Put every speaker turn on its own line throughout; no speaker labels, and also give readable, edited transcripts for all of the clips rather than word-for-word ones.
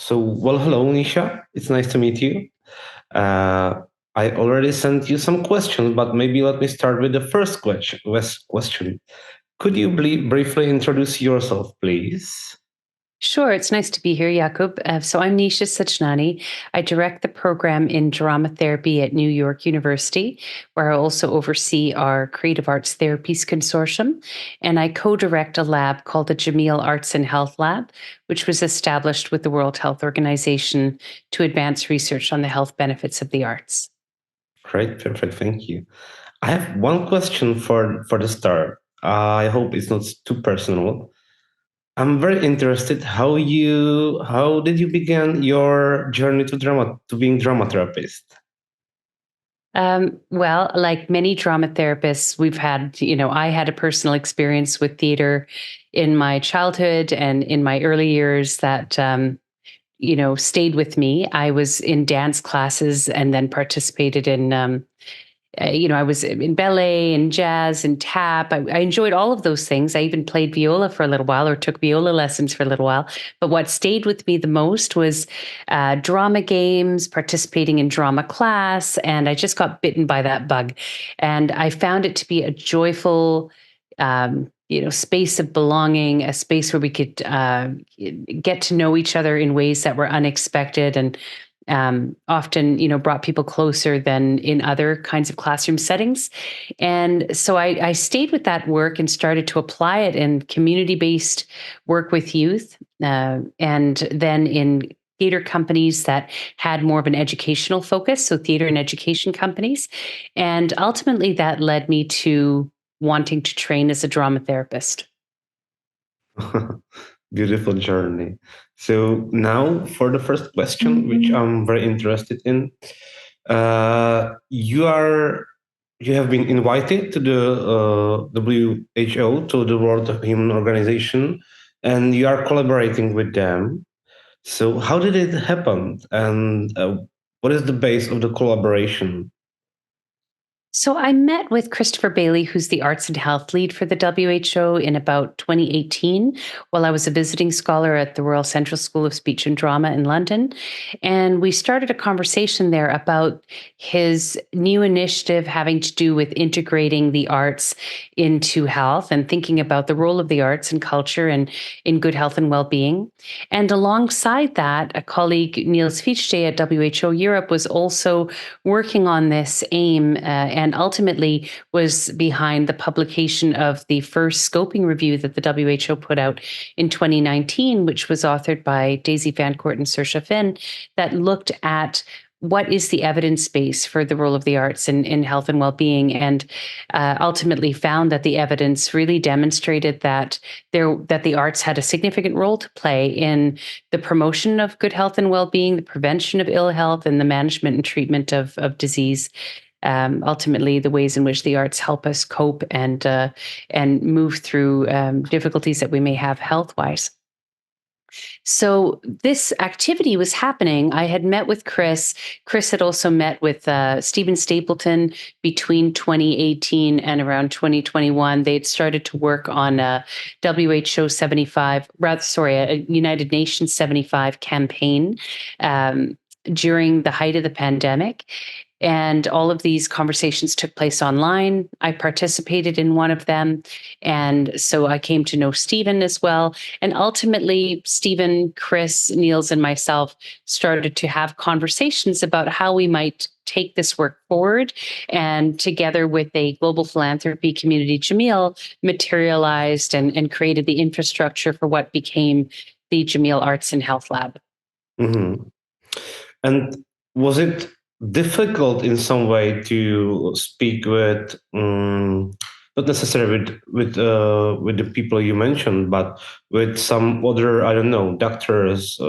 Hello, Nisha. It's nice to meet you. Uh, I already sent you some questions, but maybe let me start with the first question. Could you briefly introduce yourself, please?
Sure, it's nice to be here, Jakub. So I'm Nisha Sajnani. I direct the program in drama therapy at New York University, where I also oversee our Creative Arts Therapies Consortium. And I co-direct a lab called the Jameel Arts and Health Lab, which was established with the World Health Organization to advance research on the health benefits of the arts.
Great, perfect. Thank you. I have one question for the start. I hope it's not too personal. I'm very interested how did you begin your journey to being drama therapist?
Well, like many drama therapists, I had a personal experience with theater in my childhood and in my early years that, stayed with me. I was in dance classes and then participated in I was in ballet and jazz and tap. I enjoyed all of those things. I even played viola for a little while or took viola lessons for a little while. But what stayed with me the most was drama games, participating in drama class. And I just got bitten by that bug. And I found it to be a joyful, space of belonging, a space where we could get to know each other in ways that were unexpected and often, brought people closer than in other kinds of classroom settings. And so I stayed with that work and started to apply it in community-based work with youth, and then in theater companies that had more of an educational focus, so theater and education companies. And ultimately, that led me to wanting to train as a drama therapist.
Beautiful journey. So now for the first question, which I'm very interested in. You have been invited to the WHO, to the World Human Organization, and you are collaborating with them. So how did it happen, and what is the base of the collaboration?
So I met with Christopher Bailey, who's the arts and health lead for the WHO, in about 2018 while I was a visiting scholar at the Royal Central School of Speech and Drama in London. And we started a conversation there about his new initiative having to do with integrating the arts into health and thinking about the role of the arts and culture and in good health and well-being. And alongside that, a colleague, Niels Ph.D. at WHO Europe, was also working on this aim and ultimately was behind the publication of the first scoping review that the WHO put out in 2019, which was authored by Daisy Van Court and Saoirse Finn, that looked at what is the evidence base for the role of the arts in health and well-being, and ultimately found that the evidence really demonstrated that the arts had a significant role to play in the promotion of good health and well-being, the prevention of ill health, and the management and treatment of disease. Ultimately, the ways in which the arts help us cope and move through difficulties that we may have health-wise. So this activity was happening. I had met with Chris. Chris had also met with Stephen Stapleton between 2018 and around 2021. They had started to work on a WHO 75, a United Nations 75 campaign during the height of the pandemic. And all of these conversations took place online. I participated in one of them. And so I came to know Stephen as well. And ultimately, Stephen, Chris, Niels, and myself started to have conversations about how we might take this work forward. And together with a global philanthropy community, Jameel, materialized and created the infrastructure for what became the Jameel Arts and Health Lab.
Mm-hmm. And was it difficult in some way to speak with, not necessarily with the people you mentioned, but with some other, I don't know, doctors,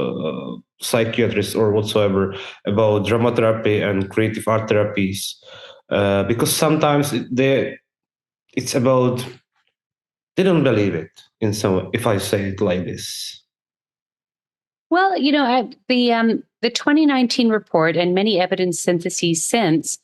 psychiatrists, or whatsoever, about drama therapy and creative art therapies? Because sometimes it's about they don't believe it in some. If I say it like this.
Well, the 2019 report and many evidence syntheses since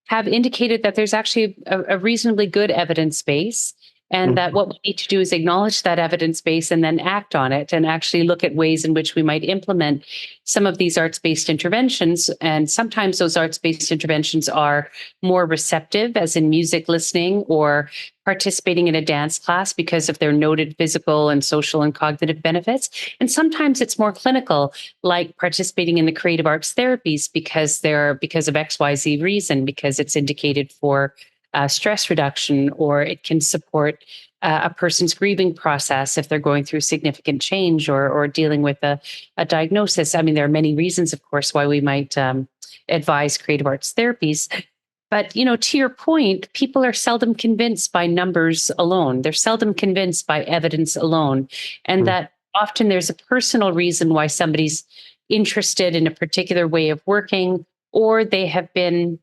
have indicated that there's actually a reasonably good evidence base. And that what we need to do is acknowledge that evidence base and then act on it and actually look at ways in which we might implement some of these arts-based interventions. And sometimes those arts-based interventions are more receptive, as in music listening or participating in a dance class because of their noted physical and social and cognitive benefits. And sometimes it's more clinical, like participating in the creative arts therapies because of XYZ reason, because it's indicated for stress reduction, or it can support a person's grieving process if they're going through significant change or dealing with a diagnosis. I mean, there are many reasons, of course, why we might advise creative arts therapies. But, to your point, people are seldom convinced by numbers alone. They're seldom convinced by evidence alone. And that often there's a personal reason why somebody's interested in a particular way of working, or they have been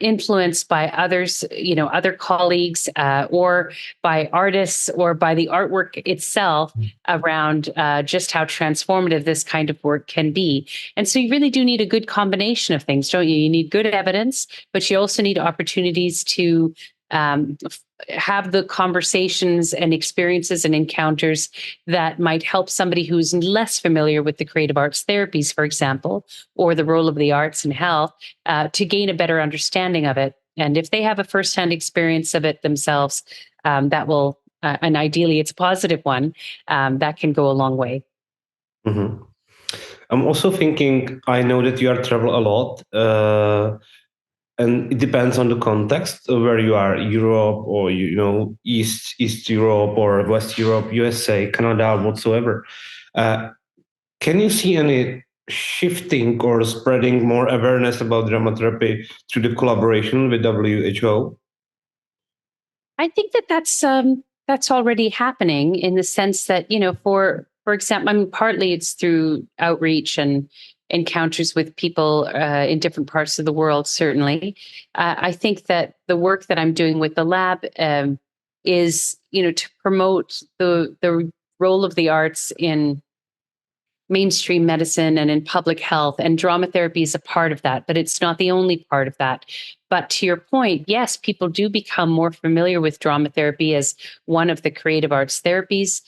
influenced by others, other colleagues, or by artists, or by the artwork itself around just how transformative this kind of work can be. And so you really do need a good combination of things, don't you? You need good evidence, but you also need opportunities to have the conversations and experiences and encounters that might help somebody who's less familiar with the creative arts therapies, for example, or the role of the arts in health, to gain a better understanding of it. And if they have a firsthand experience of it themselves, that will, and ideally it's a positive one, that can go a long way.
Mm-hmm. I'm also thinking, I know that you are travel a lot, and it depends on the context of where you are, Europe or East Europe or West Europe, USA, Canada, whatsoever. Can you see any shifting or spreading more awareness about dramatherapy through the collaboration with WHO?
I think that's already happening, in the sense that, for example, I mean, partly it's through outreach and encounters with people in different parts of the world. Certainly, I think that the work that I'm doing with the lab is, to promote the role of the arts in mainstream medicine and in public health, and drama therapy is a part of that, but it's not the only part of that. But to your point, yes, people do become more familiar with drama therapy as one of the creative arts therapies.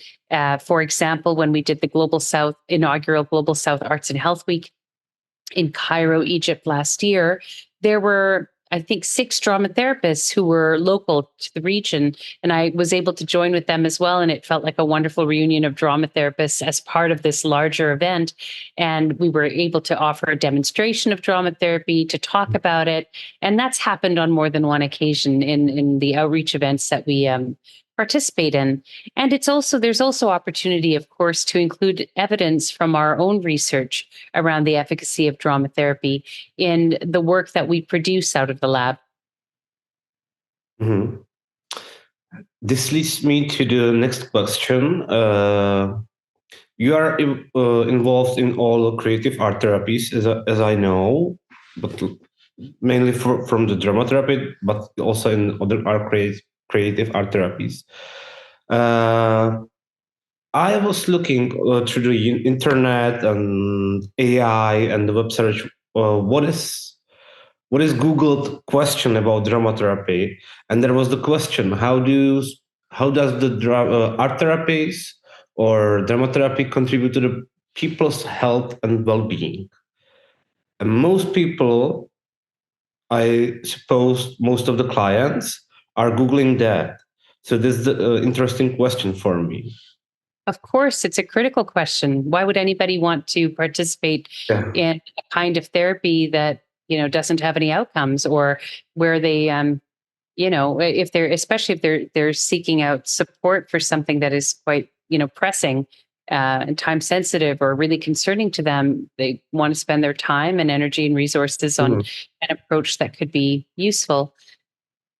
For example, when we did the inaugural Global South Arts and Health Week in Cairo, Egypt last year, there were, I think, 6 drama therapists who were local to the region. And I was able to join with them as well. And it felt like a wonderful reunion of drama therapists as part of this larger event. And we were able to offer a demonstration of drama therapy, to talk about it. And that's happened on more than one occasion in the outreach events that we participate in. And there's also opportunity, of course, to include evidence from our own research around the efficacy of drama therapy in the work that we produce out of the lab.
Mm-hmm. This leads me to the next question. You are involved in all creative art therapies, as I know, but mainly from the drama therapy, but also in other creative art therapies. I was looking through the internet and AI and the web search. What is Googled question about drama therapy? And there was the question: how does the art therapies or drama therapy contribute to the people's health and well-being? And most people, I suppose, most of the clients are Googling that. So this is the interesting question for me.
Of course, it's a critical question. Why would anybody want to participate
Yeah.
in a kind of therapy that, doesn't have any outcomes, or where they, if they're, especially if they're seeking out support for something that is quite, pressing and time sensitive or really concerning to them, they want to spend their time and energy and resources on an approach that could be useful.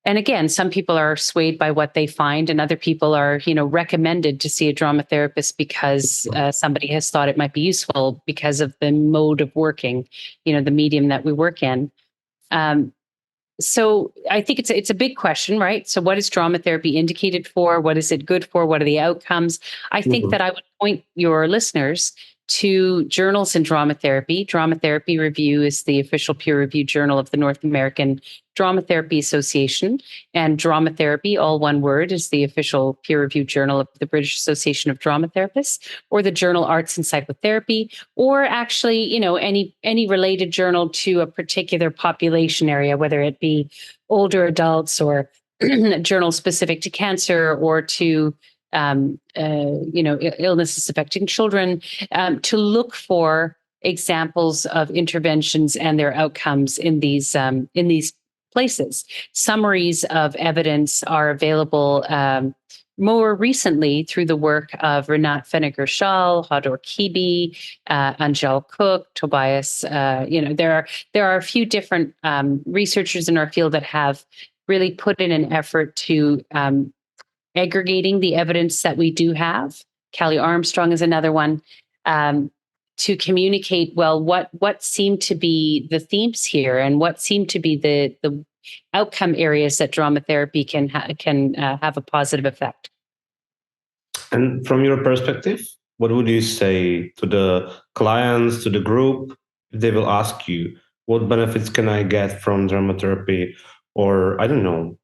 And again, some people are swayed by what they find, and other people are, recommended to see a drama therapist because somebody has thought it might be useful because of the mode of working, the medium that we work in. So I think it's a big question, right? So what is drama therapy indicated for? What is it good for? What are the outcomes? I think that I would point your listeners to journals in drama therapy. Drama Therapy Review is the official peer-reviewed journal of the North American Drama Therapy Association, and Drama Therapy, all one word, is the official peer-reviewed journal of the British Association of Drama Therapists, or the journal Arts and Psychotherapy, or actually, any related journal to a particular population area, whether it be older adults or journal specific to cancer or to illnesses affecting children, to look for examples of interventions and their outcomes in these places. Summaries of evidence are available more recently through the work of Renat Feniger-Schall, Hodor Kibi, Angel Cook, Tobias. There are a few different researchers in our field that have really put in an effort to aggregating the evidence that we do have. Callie Armstrong is another one, to communicate what seem to be the themes here and what seem to be the outcome areas that drama therapy can have a positive effect.
And from your perspective, what would you say to the clients, to the group, if they will ask you, what benefits can I get from drama therapy? Or I don't know.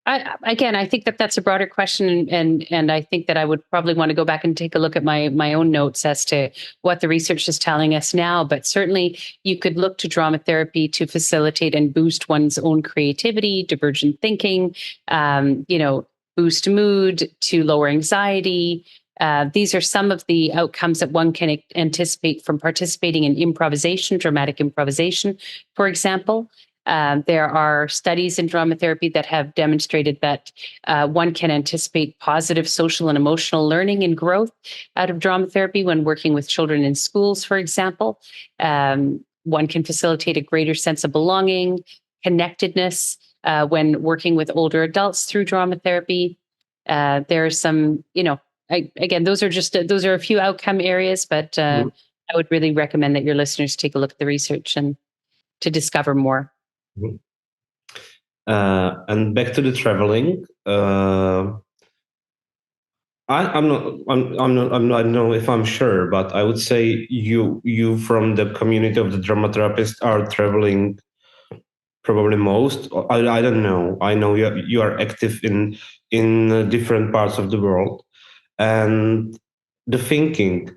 I think that's a broader question, and I think that I would probably want to go back and take a look at my own notes as to what the research is telling us now. But certainly, you could look to drama therapy to facilitate and boost one's own creativity, divergent thinking, boost mood, to lower anxiety. These are some of the outcomes that one can anticipate from participating in improvisation, dramatic improvisation, for example. There are studies in drama therapy that have demonstrated that one can anticipate positive social and emotional learning and growth out of drama therapy when working with children in schools, for example. One can facilitate a greater sense of belonging, connectedness when working with older adults through drama therapy. There are some, again, those are a few outcome areas, but I would really recommend that your listeners take a look at the research and to discover more.
And back to the traveling. I don't know if I'm sure, but I would say you from the community of the drama therapists are traveling probably most. I don't know. I know you are active in different parts of the world, and the thinking,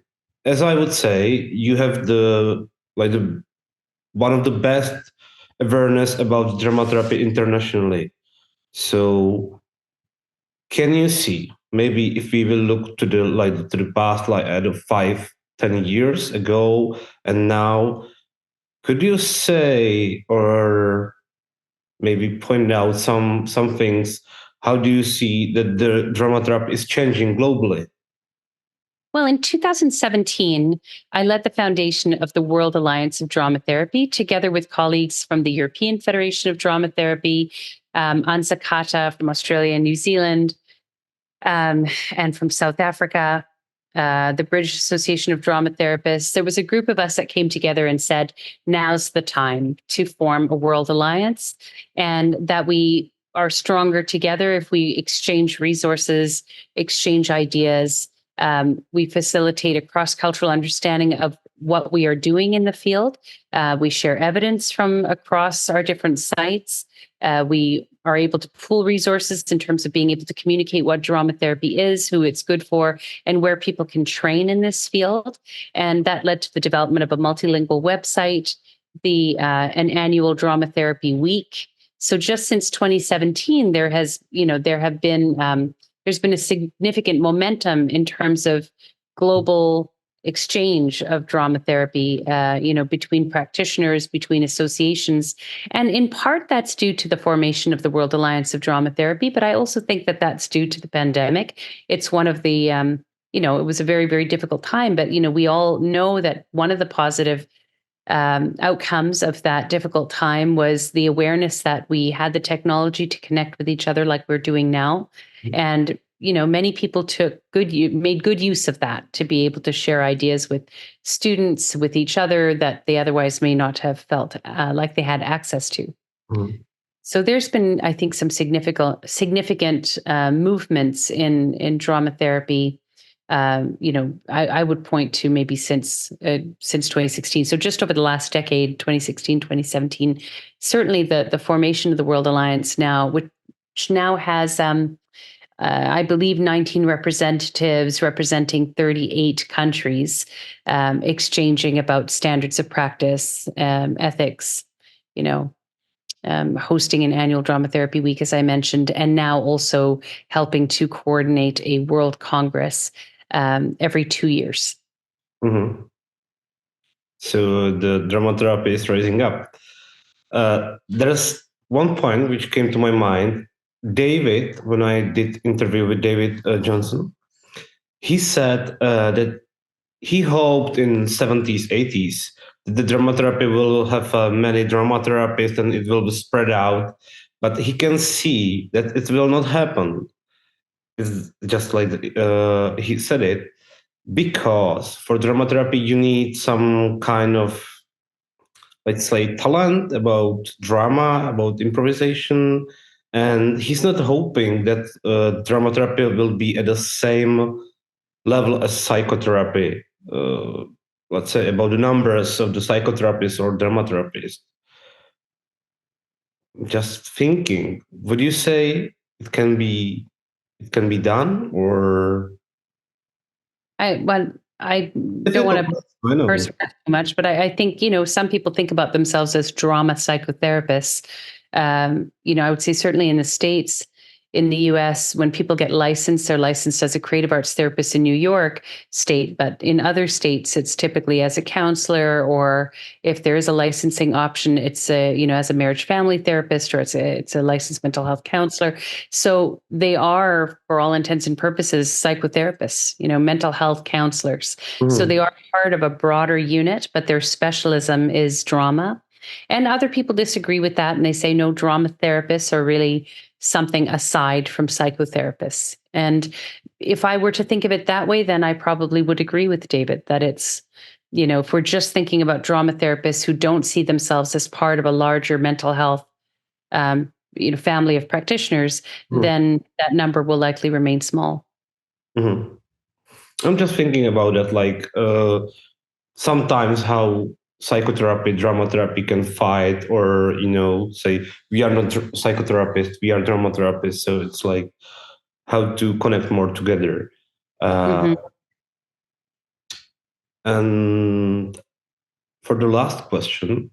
as I would say, you have the one of the best awareness about drama therapy internationally. So can you see, maybe if we will look to the past, at 5-10 years ago and now, could you say or maybe point out some things? How do you see that the drama therapy is changing globally?
Well, in 2017, I led the foundation of the World Alliance of Drama Therapy, together with colleagues from the European Federation of Drama Therapy, Anza Kata from Australia and New Zealand, and from South Africa, the British Association of Drama Therapists. There was a group of us that came together and said, now's the time to form a World Alliance, and that we are stronger together if we exchange resources, exchange ideas. We facilitate a cross-cultural understanding of what we are doing in the field. We share evidence from across our different sites. We are able to pool resources in terms of being able to communicate what drama therapy is, who it's good for, and where people can train in this field. And that led to the development of a multilingual website, an annual drama therapy week. So just since 2017, there's been a significant momentum in terms of global exchange of drama therapy, between practitioners, between associations. And in part, that's due to the formation of the World Alliance of Drama Therapy. But I also think that that's due to the pandemic. It's one of the, it was a very, very difficult time. But, we all know that one of the positive outcomes of that difficult time was the awareness that we had the technology to connect with each other like we're doing now. And, many people made good use of that to be able to share ideas with students, with each other that they otherwise may not have felt like they had access to. So there's been, I think, some significant movements in drama therapy I would point to maybe since 2016. So just over the last decade, 2016, 2017, certainly the formation of the World Alliance now, which now has, I believe, 19 representatives representing 38 countries, exchanging about standards of practice, ethics, you know, hosting an annual drama therapy week, as I mentioned, and now also helping to coordinate a World Congress every 2 years.
Mhm. So the drama therapy is rising up. There's one point which came to my mind. David, when I did interview with David Johnson, he said that he hoped in 70s, 80s that the drama therapy will have many drama therapists and it will be spread out. But he can see that it will not happen. It's just like he said it, because for drama therapy you need some kind of, let's say, talent about drama, about improvisation, and he's not hoping that drama therapy will be at the same level as psychotherapy. Uh, let's say about the numbers of the psychotherapists or drama therapists. Just thinking, would you say it can be done, or
I don't want
difficult?
to
I know.
too much, but I think, some people think about themselves as drama psychotherapists. I would say certainly in the States, in the US, when people get licensed, they're licensed as a creative arts therapist in New York State, but in other states, it's typically as a counselor, or if there is a licensing option, it's as a marriage family therapist, or it's a licensed mental health counselor. So they are, for all intents and purposes, psychotherapists, mental health counselors. So
Mhm.
they are part of a broader unit, but their specialism is drama. And other people disagree with that, and they say no, drama therapists are really something aside from psychotherapists. And if I were to think of it that way, then I probably would agree with David that it's, if we're just thinking about drama therapists who don't see themselves as part of a larger mental health, family of practitioners,
Mhm.
then that number will likely remain small.
Mhm. I'm just thinking about that, like sometimes how psychotherapy, drama therapy can fight, or say we are not psychotherapists, we are drama therapists. So it's like how to connect more together. Uh,
Hmm.
and for the last question,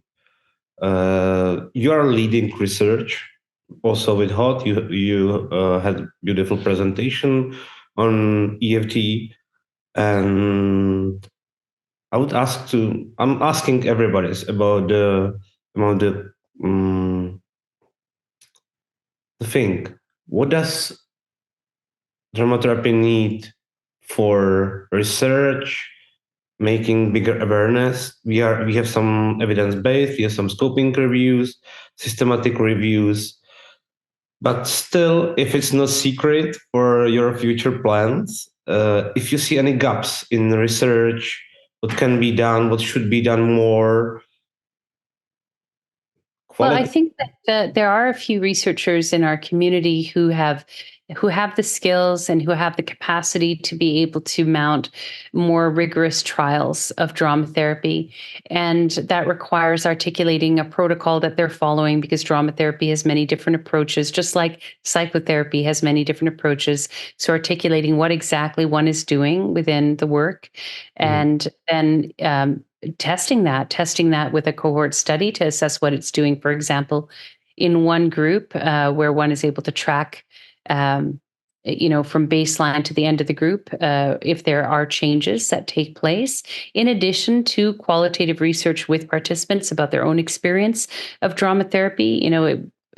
you are leading research also with HOT. You had a beautiful presentation on EFT, and I'm asking everybody about um, the thing. What does drama therapy need for research, making bigger awareness? We have some evidence based, we have some scoping reviews, systematic reviews, but still, if it's not secret for your future plans, if you see any gaps in research, what can be done, what should be done more,
Well, I
quality.
think that there are a few researchers in our community who have the skills and who have the capacity to be able to mount more rigorous trials of drama therapy. And that requires articulating a protocol that they're following, because drama therapy has many different approaches, just like psychotherapy has many different approaches. So articulating what exactly one is doing within the work,
Mhm.
and then testing that with a cohort study to assess what it's doing. For example, in one group, where one is able to track, um, from baseline to the end of the group, if there are changes that take place, in addition to qualitative research with participants about their own experience of drama therapy.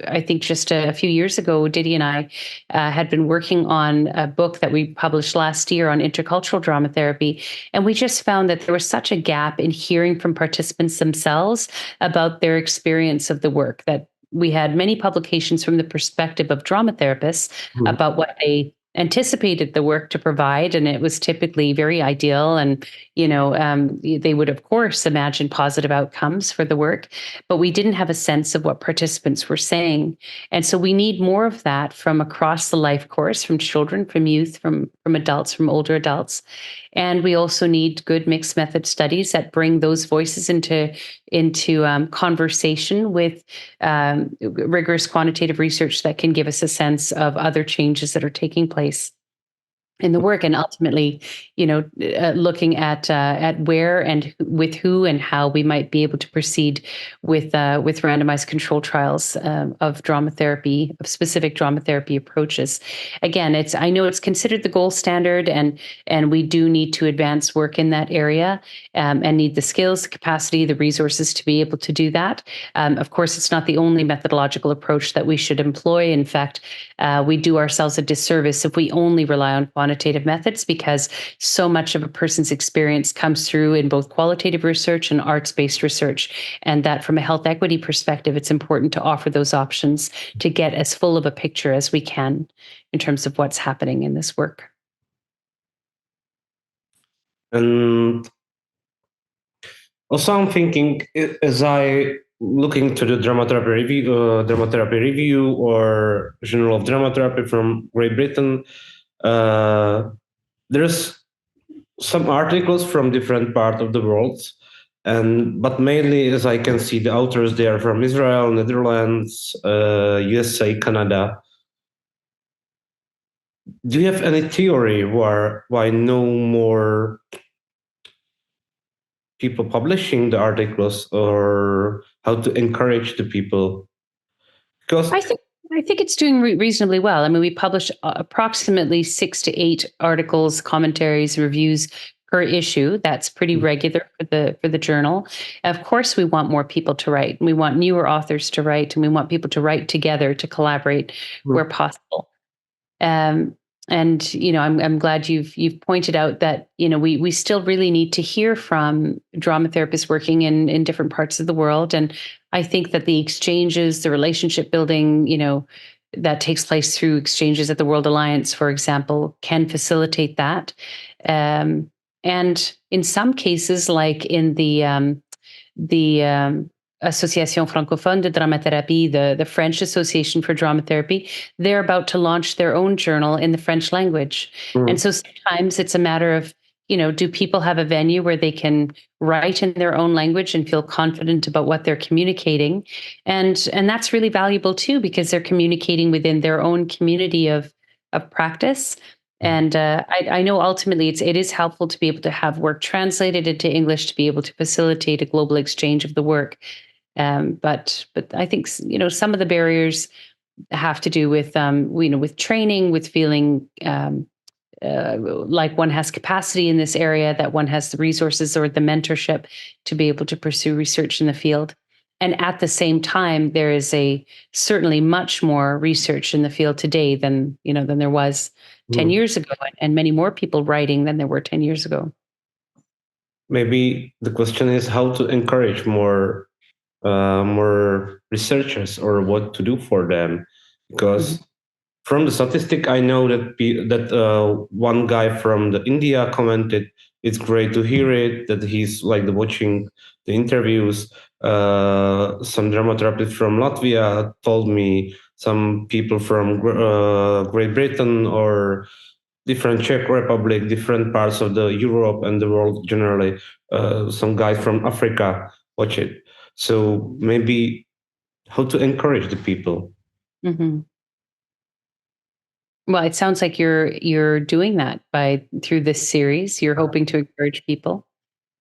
I think just a few years ago, Diddy and I had been working on a book that we published last year on intercultural drama therapy. And we just found that there was such a gap in hearing from participants themselves about their experience of the work, that we had many publications from the perspective of drama therapists
Mhm.
about what they anticipated the work to provide, and it was typically very ideal. And they would, of course, imagine positive outcomes for the work, but we didn't have a sense of what participants were saying. And so we need more of that from across the life course, from children, from youth, from adults, from older adults. And we also need good mixed method studies that bring those voices into conversation with rigorous quantitative research that can give us a sense of other changes that are taking place in the work, and ultimately, looking at where and with who and how we might be able to proceed with randomized control trials of drama therapy, of specific drama therapy approaches. Again, I know it's considered the gold standard, and we do need to advance work in that area, and need the skills, the capacity, the resources to be able to do that. Of course, it's not the only methodological approach that we should employ. In fact, we do ourselves a disservice if we only rely on quantitative methods, because so much of a person's experience comes through in both qualitative research and arts-based research. And that from a health equity perspective, it's important to offer those options to get as full of a picture as we can in terms of what's happening in this work.
And also, I'm thinking, as I looking to the dramatherapy review or Journal of Dramatherapy from Great Britain, there's some articles from different part of the world, but mainly, as I can see, the authors, they are from Israel, Netherlands, USA, Canada. Do you have any theory why no more people publishing the articles, or how to encourage the people? Because
I think it's doing reasonably well. I mean, we publish approximately 6 to 8 articles, commentaries, reviews per issue. That's pretty regular for the journal. Of course, we want more people to write. We want newer authors to write, and we want people to write together, to collaborate where possible. And I'm glad you've pointed out that we still really need to hear from drama therapists working in different parts of the world. And I think that the exchanges, the relationship building, that takes place through exchanges at the World Alliance, for example, can facilitate that. And in some cases, like in the Association Francophone de Dramathérapie, the French Association for Drama Therapy, they're about to launch their own journal in the French language. And so sometimes it's a matter of, do people have a venue where they can write in their own language and feel confident about what they're communicating? And that's really valuable too, because they're communicating within their own community of practice. And I know ultimately it is helpful to be able to have work translated into English to be able to facilitate a global exchange of the work. But I think some of the barriers have to do with with training, with feeling like one has capacity in this area, that one has the resources or the mentorship to be able to pursue research in the field. And at the same time, there is certainly much more research in the field today than there was 10 years ago, and many more people writing than there were 10 years ago.
Maybe the question is how to encourage more researchers, or what to do for them, because from the statistic, I know that one guy from India commented, "It's great to hear it, that he's like watching the interviews." Some dramatherapist from Latvia told me, some people from Great Britain or different Czech Republic, different parts of the Europe and the world generally. Some guys from Africa watch it. So maybe how to encourage the people.
Mm-hmm. Well, it sounds like you're doing that through this series. You're hoping to encourage people.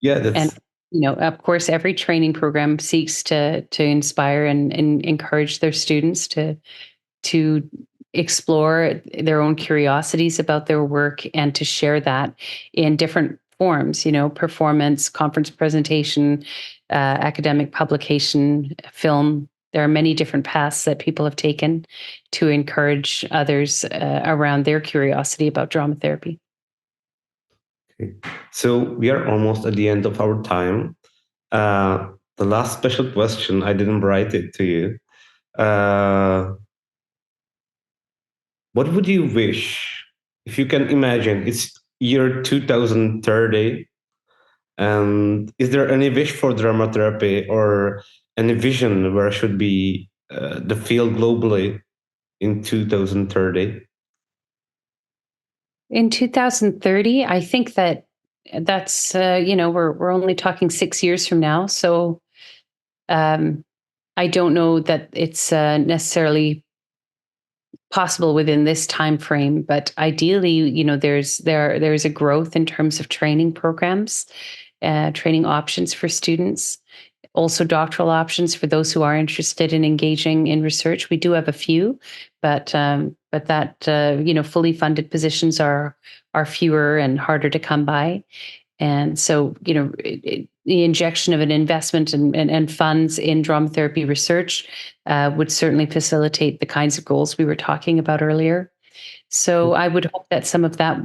Yeah, that's.
And of course, every training program seeks to inspire and encourage their students to explore their own curiosities about their work, and to share that in different forms, performance, conference presentation, academic publication, film. There are many different paths that people have taken to encourage others around their curiosity about drama therapy.
Okay. So we are almost at the end of our time. The last special question, I didn't write it to you. What would you wish if you can imagine, it's year 2030. And is there any wish for drama therapy or any vision where should be the field globally in 2030?
In 2030, I think that's we're only talking 6 years from now, so um, I don't know that it's necessarily possible within this time frame, but ideally, there's a growth in terms of training programs, training options for students, also doctoral options for those who are interested in engaging in research. We do have a few, but that fully funded positions are fewer and harder to come by. And so, the injection of an investment and funds in drama therapy research would certainly facilitate the kinds of goals we were talking about earlier. So I would hope that some of that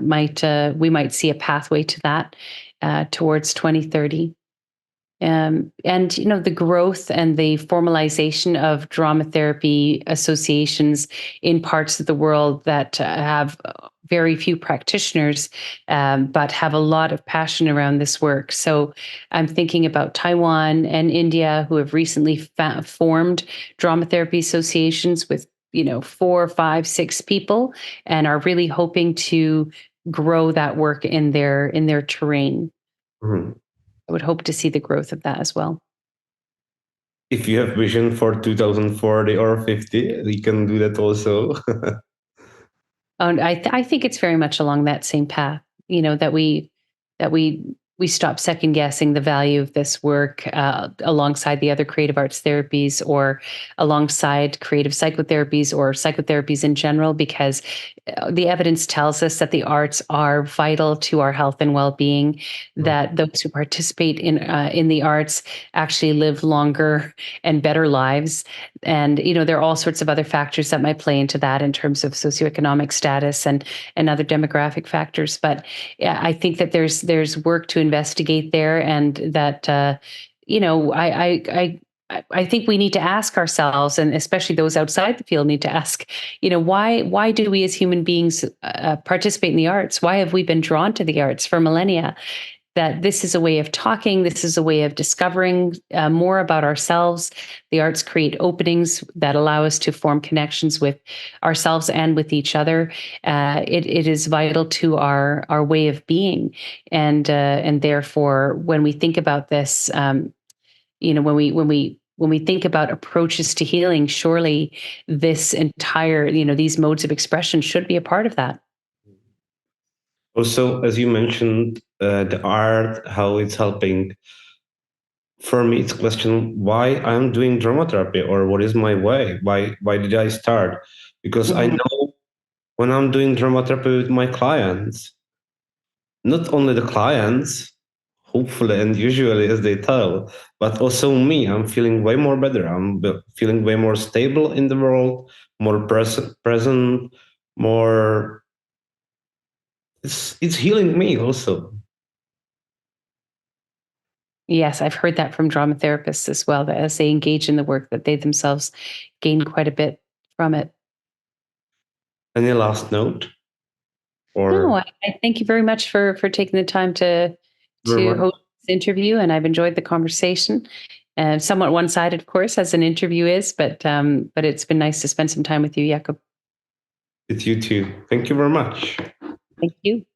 we might see a pathway to that towards 2030. And the growth and the formalization of drama therapy associations in parts of the world that have very few practitioners, but have a lot of passion around this work. So I'm thinking about Taiwan and India, who have recently formed drama therapy associations with 4, 5, 6 people, and are really hoping to grow that work in their terrain.
Mhm.
I would hope to see the growth of that as well.
If you have vision for 2040 or 50, we can do that also.
And I think it's very much along that same path. That we stop second guessing the value of this work alongside the other creative arts therapies, or alongside creative psychotherapies or psychotherapies in general, because the evidence tells us that the arts are vital to our health and well-being. That those who participate in the arts actually live longer and better lives. And there are all sorts of other factors that might play into that in terms of socioeconomic status and other demographic factors. But yeah, I think that there's work to investigate there, and that I think we need to ask ourselves, and especially those outside the field need to ask, why do we as human beings participate in the arts? Why have we been drawn to the arts for millennia? That this is a way of talking, this is a way of discovering more about ourselves. The arts create openings that allow us to form connections with ourselves and with each other. It is vital to our way of being, and therefore, when we think about this, when we think about approaches to healing, surely this entire, these modes of expression should be a part of that.
Also, as you mentioned, the art, how it's helping. For me, it's a question why I'm doing drama therapy, or what is my way? Why did I start? Because I
Mhm.
know when I'm doing drama therapy with my clients, not only the clients, hopefully and usually as they tell, but also me, I'm feeling way more better. I'm feeling way more stable in the world, more present, more. It's healing me also.
Yes, I've heard that from drama therapists as well, that as they engage in the work, that they themselves gain quite a bit from it.
Any last note?
No,
Or
I thank you very much for taking the time to
very much?
host this interview, and I've enjoyed the conversation. Somewhat one-sided, of course, as an interview is, but it's been nice to spend some time with you, Jakub.
With you too. Thank you very much.
Thank you.